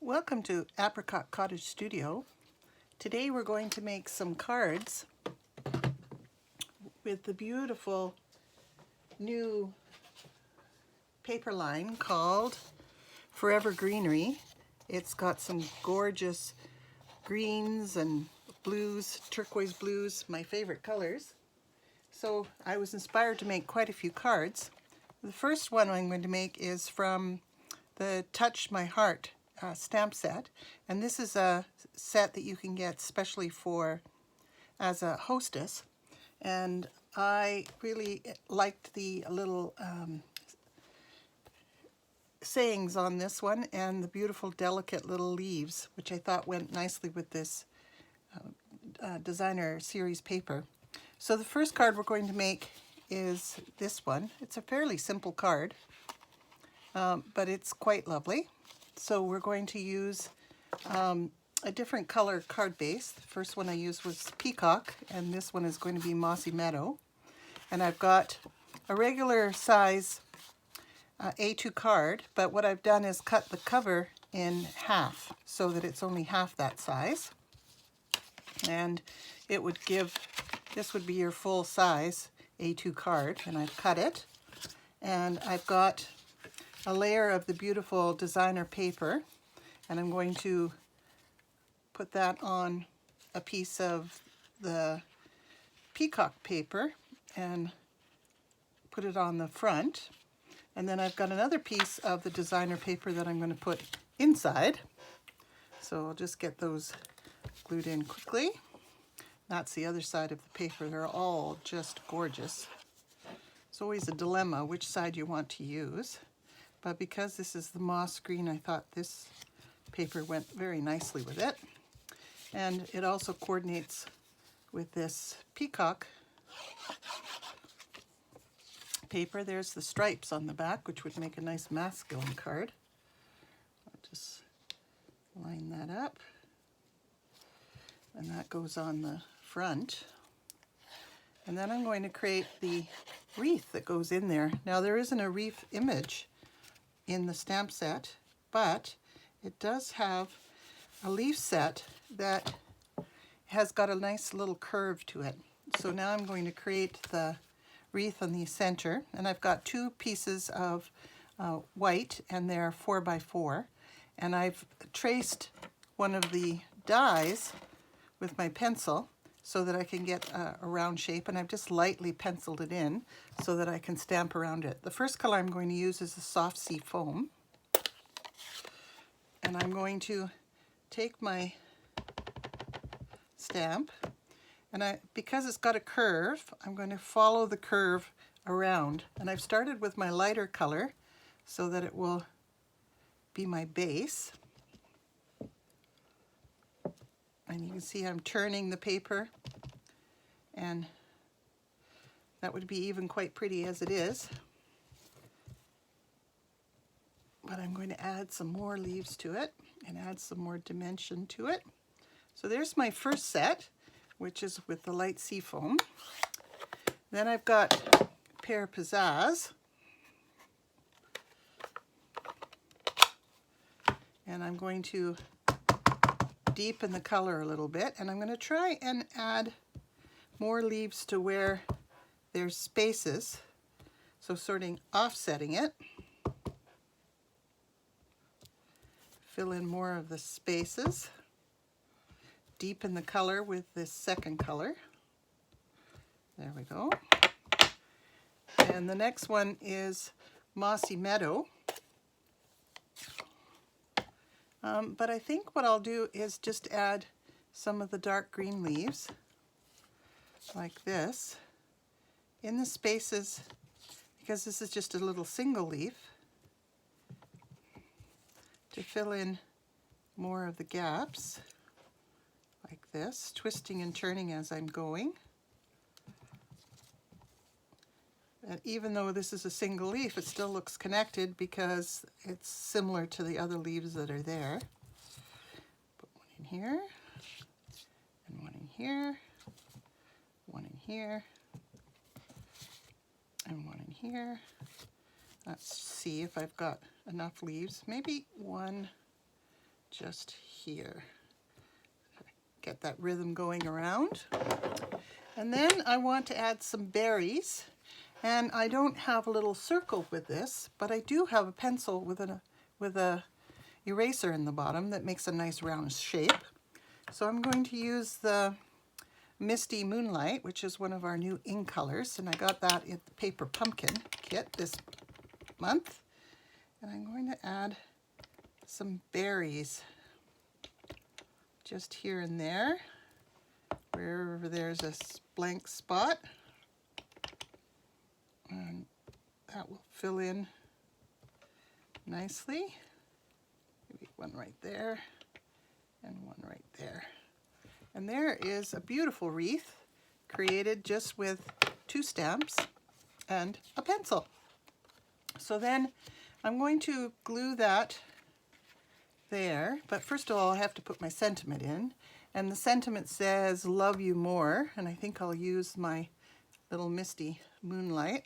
Welcome to Apricot Cottage Studio. Today we're going to make some cards with the beautiful new paper line called Forever Greenery. It's got some gorgeous greens and blues, turquoise blues, my favorite colors. So I was inspired to make quite a few cards. The first one I'm going to make is from the Touched My Heart stamp set, and this is a set that you can get specially for as a hostess, and I really liked the little sayings on this one and the beautiful delicate little leaves, which I thought went nicely with this designer series paper. So the first card we're going to make is this one. It's a fairly simple card, but it's quite lovely. So we're going to use a different color card base. The first one I used was Peacock, and this one is going to be Mossy Meadow. And I've got a regular size A2 card, but what I've done is cut the cover in half so that it's only half that size. And it would give, this would be your full size A2 card, and I've cut it. And I've got a layer of the beautiful designer paper, and I'm going to put that on a piece of the peacock paper and put it on the front. And then I've got another piece of the designer paper that I'm going to put inside. So I'll just get those glued in quickly. That's the other side of the paper. They're all just gorgeous. It's always a dilemma which side you want to use. But because this is the moss green, I thought this paper went very nicely with it. And it also coordinates with this peacock paper. There's the stripes on the back, which would make a nice masculine card. I'll just line that up. And that goes on the front. And then I'm going to create the wreath that goes in there. Now there isn't a wreath image in the stamp set, but it does have a leaf set that has got a nice little curve to it. So now I'm going to create the wreath on the center, and I've got two pieces of white, and they're 4x4, and I've traced one of the dies with my pencil so that I can get a round shape, and I've just lightly penciled it in so that I can stamp around it. The first color I'm going to use is the soft sea foam, and I'm going to take my stamp, and because it's got a curve, I'm going to follow the curve around, and I've started with my lighter color so that it will be my base. And you can see I'm turning the paper, and that would be even quite pretty as it is. But I'm going to add some more leaves to it and add some more dimension to it. So there's my first set, which is with the light sea foam. Then I've got a pair of pizzazz, and I'm going to deepen the color a little bit, and I'm going to try and add more leaves to where there's spaces, so offsetting it. Fill in more of the spaces, deepen the color with this second color. There we go. And the next one is Mossy Meadow. But I think what I'll do is just add some of the dark green leaves, like this, in the spaces, because this is just a little single leaf, to fill in more of the gaps, like this, twisting and turning as I'm going. And even though this is a single leaf, it still looks connected because it's similar to the other leaves that are there. Put one in here, and one in here, one in here, and one in here. Let's see if I've got enough leaves. Maybe one just here. Get that rhythm going around. And then I want to add some berries. And I don't have a little circle with this, but I do have a pencil with a eraser in the bottom that makes a nice round shape. So I'm going to use the Misty Moonlight, which is one of our new ink colors, and I got that in the Paper Pumpkin kit this month. And I'm going to add some berries just here and there, wherever there's a blank spot. And that will fill in nicely. Maybe one right there and one right there. And there is a beautiful wreath created just with 2 stamps and a pencil. So then I'm going to glue that there, but first of all I have to put my sentiment in, and the sentiment says love you more, and I think I'll use my little Misty Moonlight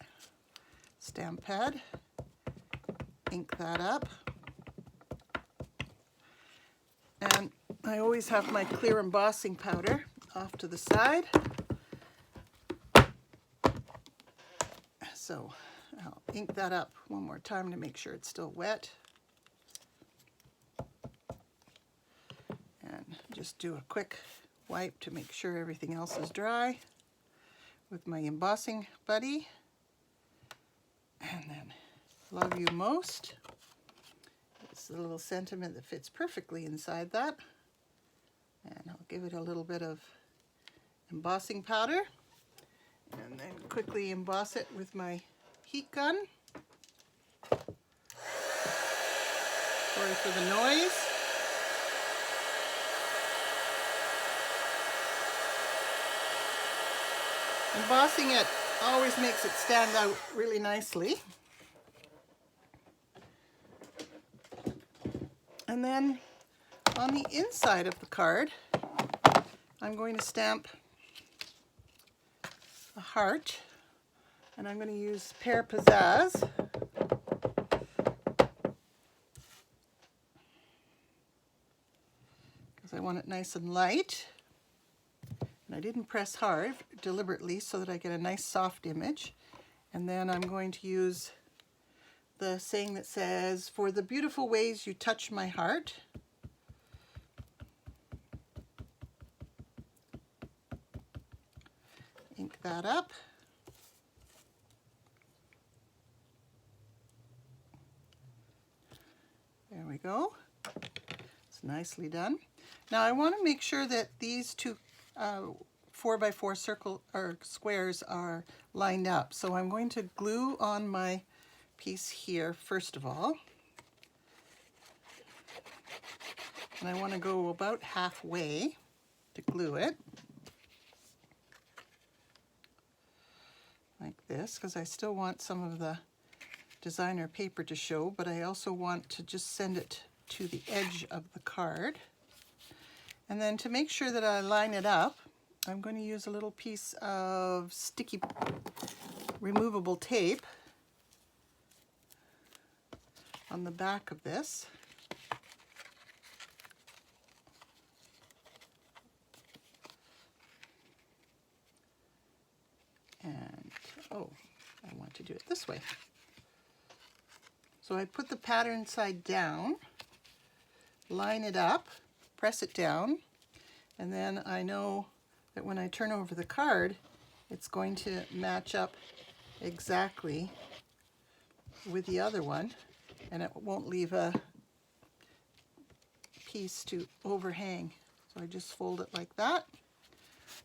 stamp pad, ink that up, and I always have my clear embossing powder off to the side, so I'll ink that up one more time to make sure it's still wet. And just do a quick wipe to make sure everything else is dry with my embossing buddy. And then love you most. It's the little sentiment that fits perfectly inside that. And I'll give it a little bit of embossing powder and then quickly emboss it with my heat gun. Sorry for the noise. Embossing it always makes it stand out really nicely. And then on the inside of the card, I'm going to stamp a heart, and I'm going to use Pear Pizzazz. Because I want it nice and light. And I didn't press hard deliberately so that I get a nice soft image. And then I'm going to use the saying that says, for the beautiful ways you touch my heart. Ink that up. There we go. It's nicely done. Now I want to make sure that these two 4x4 circle or squares are lined up. So I'm going to glue on my piece here first of all. And I want to go about halfway to glue it. Like this, because I still want some of the designer paper to show, but I also want to just send it to the edge of the card. And then to make sure that I line it up, I'm going to use a little piece of sticky removable tape on the back of this. And, oh, I want to do it this way. So I put the pattern side down, line it up, press it down, and then I know that when I turn over the card, it's going to match up exactly with the other one, and it won't leave a piece to overhang. So I just fold it like that,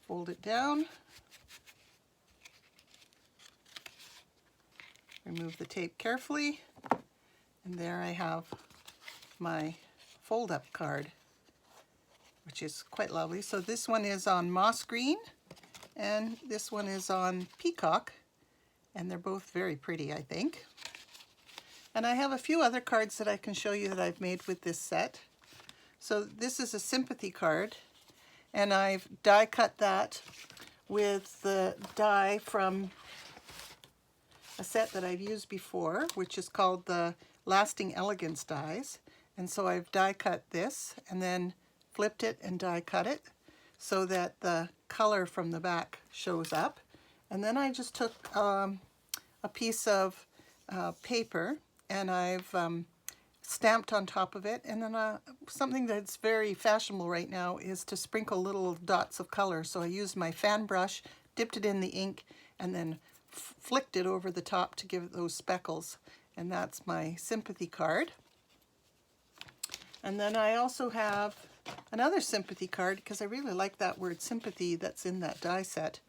fold it down, remove the tape carefully, and there I have my fold-up card, which is quite lovely. So this one is on moss green, and this one is on peacock, and they're both very pretty, I think. And I have a few other cards that I can show you that I've made with this set. So this is a sympathy card, and I've die cut that with the die from a set that I've used before, which is called the Lasting Elegance dies. And so I've die cut this and then flipped it and die cut it so that the color from the back shows up. And then I just took a piece of paper and I've stamped on top of it. And then something that's very fashionable right now is to sprinkle little dots of color. So I used my fan brush, dipped it in the ink, and then flicked it over the top to give it those speckles. And that's my sympathy card. And then I also have another sympathy card because I really like that word sympathy that's in that die set.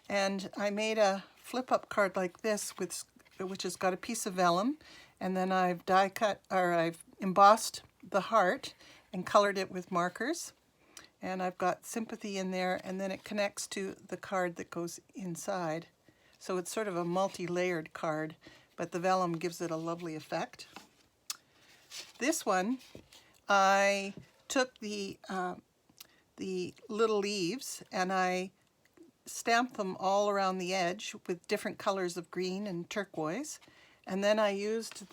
And I made a flip-up card like this which has got a piece of vellum, and then I've die cut, or I've embossed the heart and colored it with markers. And I've got sympathy in there, and then it connects to the card that goes inside. So it's sort of a multi-layered card, but the vellum gives it a lovely effect. This one, I took the little leaves and I stamped them all around the edge with different colors of green and turquoise. And then I used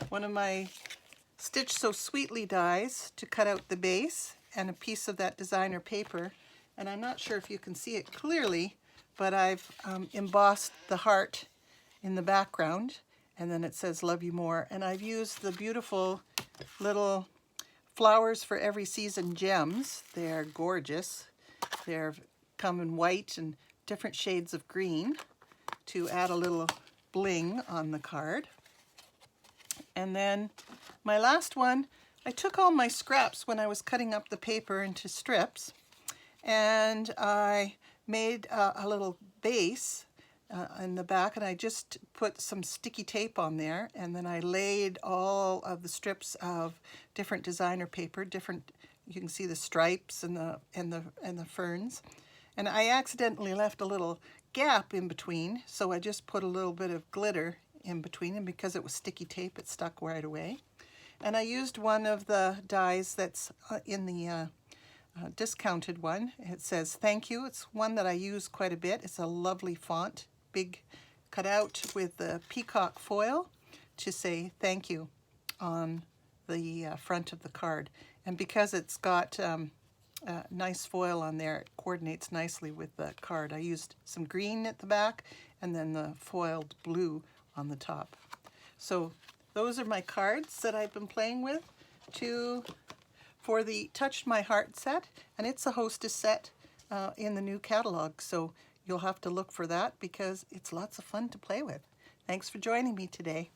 one of my Stitch So Sweetly dies to cut out the base and a piece of that designer paper. And I'm not sure if you can see it clearly, but I've embossed the heart in the background, and then it says love you more. And I've used the beautiful little Flowers for Every Season gems. They're gorgeous. They're come in white and different shades of green to add a little bling on the card. And then my last one, I took all my scraps when I was cutting up the paper into strips, and I made a little base in the back, and I just put some sticky tape on there, and then I laid all of the strips of different designer paper, you can see the stripes and the ferns, and I accidentally left a little gap in between, so I just put a little bit of glitter in between, and because it was sticky tape, it stuck right away. And I used one of the dies that's in the discounted one. It says thank you. It's one that I use quite a bit. It's a lovely font, big, cut out with the peacock foil to say thank you on the front of the card. And because it's got nice foil on there, it coordinates nicely with the card. I used some green at the back and then the foiled blue on the top. So those are my cards that I've been playing with for the Touched My Heart set, and it's a hostess set in the new catalog, so you'll have to look for that because it's lots of fun to play with. Thanks for joining me today.